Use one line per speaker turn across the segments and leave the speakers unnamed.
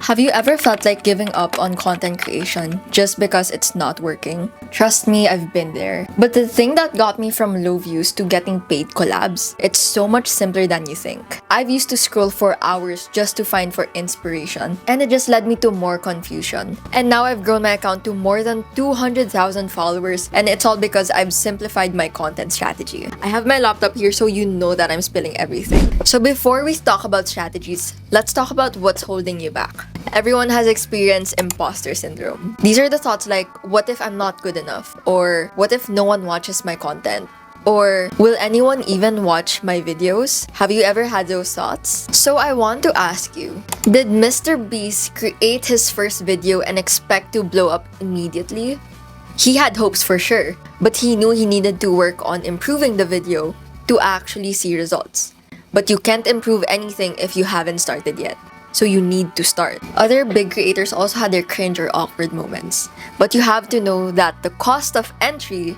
Have you ever felt like giving up on content creation just because it's not working? Trust me, I've been there. But the thing that got me from low views to getting paid collabs, it's so much simpler than you think. I've used to scroll for hours just to find for inspiration, and it just led me to more confusion. And now I've grown my account to more than 200,000 followers, and it's all because I've simplified my content strategy. I have my laptop here so you know that I'm spilling everything. So before we talk about strategies, let's talk about what's holding you back. Everyone has experienced imposter syndrome. These are the thoughts like, what if I'm not good enough? Or what if no one watches my content? Or will anyone even watch my videos? Have you ever had those thoughts? So I want to ask you, did Mr. Beast create his first video and expect to blow up immediately? He had hopes for sure, but he knew he needed to work on improving the video to actually see results. But you can't improve anything if you haven't started yet. So you need to start. Other big creators also had their cringe or awkward moments. But you have to know that the cost of entry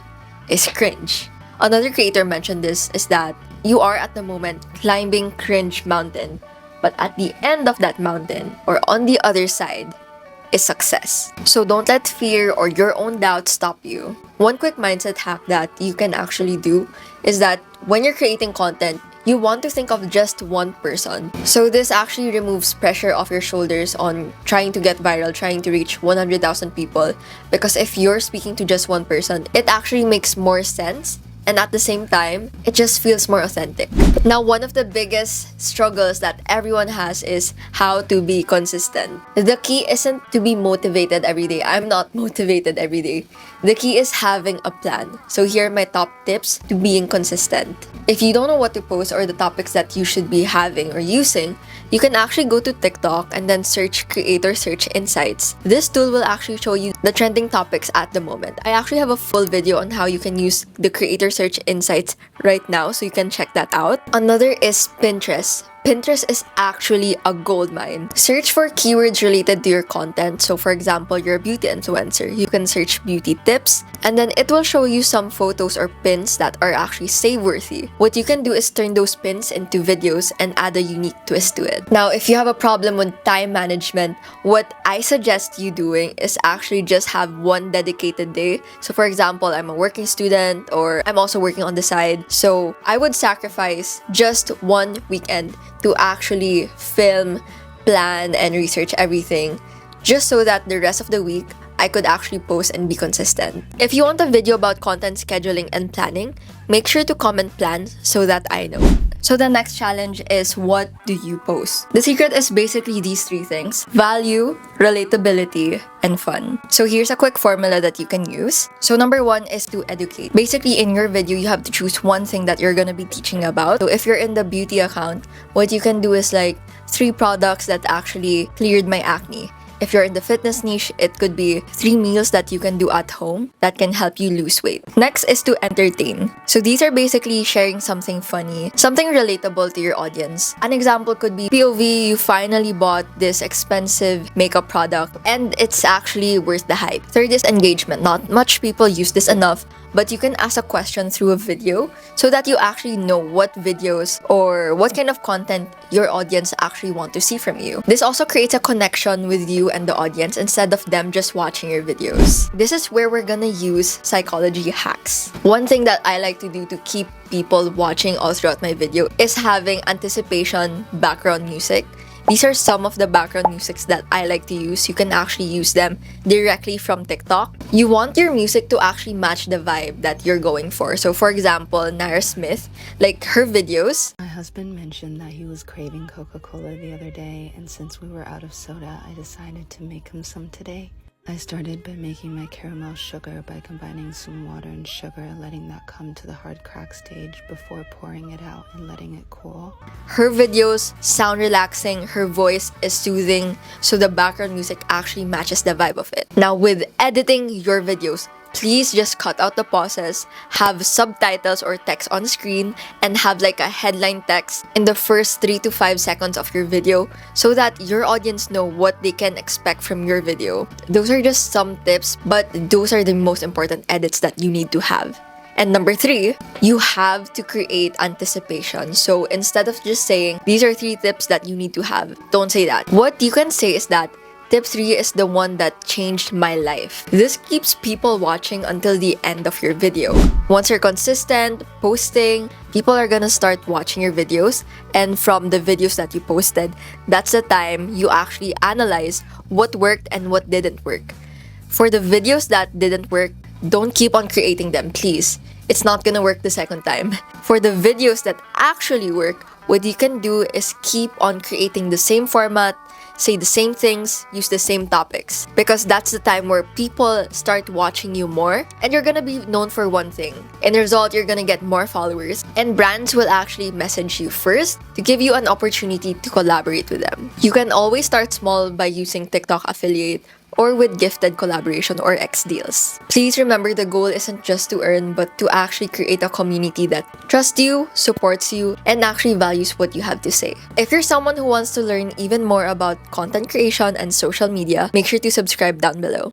is cringe. Another creator mentioned this is that you are at the moment climbing cringe mountain, but at the end of that mountain or on the other side is success. So don't let fear or your own doubt stop you. One quick mindset hack that you can actually do is that when you're creating content, you want to think of just one person. So this actually removes pressure off your shoulders on trying to get viral, trying to reach 100,000 people. Because if you're speaking to just one person, it actually makes more sense. And at the same time, it just feels more authentic. Now, one of the biggest struggles that everyone has is how to be consistent. The key isn't to be motivated every day. I'm not motivated every day. The key is having a plan. So here are my top tips to being consistent. If you don't know what to post or the topics that you should be having or using, you can actually go to TikTok and then search Creator Search Insights. This tool will actually show you the trending topics at the moment. I actually have a full video on how you can use the Creator Search Insights right now, so you can check that out. Another is Pinterest. Pinterest is actually a gold mine. Search for keywords related to your content. So for example, you're a beauty influencer. You can search beauty tips, and then it will show you some photos or pins that are actually save-worthy. What you can do is turn those pins into videos and add a unique twist to it. Now, if you have a problem with time management, what I suggest you doing is actually just have one dedicated day. So for example, I'm a working student or I'm also working on the side. So I would sacrifice just one weekend to actually film, plan, and research everything just so that the rest of the week I could actually post and be consistent. If you want a video about content scheduling and planning, make sure to comment plans so that I know. So the next challenge is, what do you post? The secret is basically these three things: value, relatability, and fun. So here's a quick formula that you can use. So number one is to educate. Basically, in your video, you have to choose one thing that you're gonna be teaching about. So if you're in the beauty account, what you can do is like 3 products that actually cleared my acne. If you're in the fitness niche, it could be 3 meals that you can do at home that can help you lose weight. Next is to entertain. So these are basically sharing something funny, something relatable to your audience. An example could be POV, you finally bought this expensive makeup product and it's actually worth the hype. Third is engagement. Not much people use this enough, but you can ask a question through a video so that you actually know what videos or what kind of content your audience actually want to see from you. This also creates a connection with you and the audience instead of them just watching your videos. This is where we're gonna use psychology hacks. One thing that I like to do to keep people watching all throughout my video is having anticipation background music. These are some of the background musics that I like to use. You can actually use them directly from TikTok. You want your music to actually match the vibe that you're going for. So for example, Naira Smith, like her videos.
My husband mentioned that he was craving Coca-Cola the other day, and since we were out of soda, I decided to make him some today. I started by making my caramel sugar by combining some water and sugar, letting that come to the hard crack stage before pouring it out and letting it cool.
Her videos sound relaxing, her voice is soothing, so the background music actually matches the vibe of it. Now with editing your videos, please just cut out the pauses, have subtitles or text on screen, and have like a headline text in the first 3 to 5 seconds of your video so that your audience know what they can expect from your video. Those are just some tips, but those are the most important edits that you need to have. And number 3, you have to create anticipation. So instead of just saying, these are 3 tips that you need to have, don't say that. What you can say is that tip 3 is the one that changed my life. This keeps people watching until the end of your video. Once you're consistent, posting, people are gonna start watching your videos, and from the videos that you posted, that's the time you actually analyze what worked and what didn't work. For the videos that didn't work, don't keep on creating them, please. It's not gonna work the second time. For the videos that actually work, what you can do is keep on creating the same format, say the same things, use the same topics. Because that's the time where people start watching you more, and you're gonna be known for one thing. In result, you're gonna get more followers, and brands will actually message you first to give you an opportunity to collaborate with them. You can always start small by using TikTok affiliate or with gifted collaboration or X deals. Please remember, the goal isn't just to earn, but to actually create a community that trusts you, supports you, and actually values what you have to say. If you're someone who wants to learn even more about content creation and social media, make sure to subscribe down below.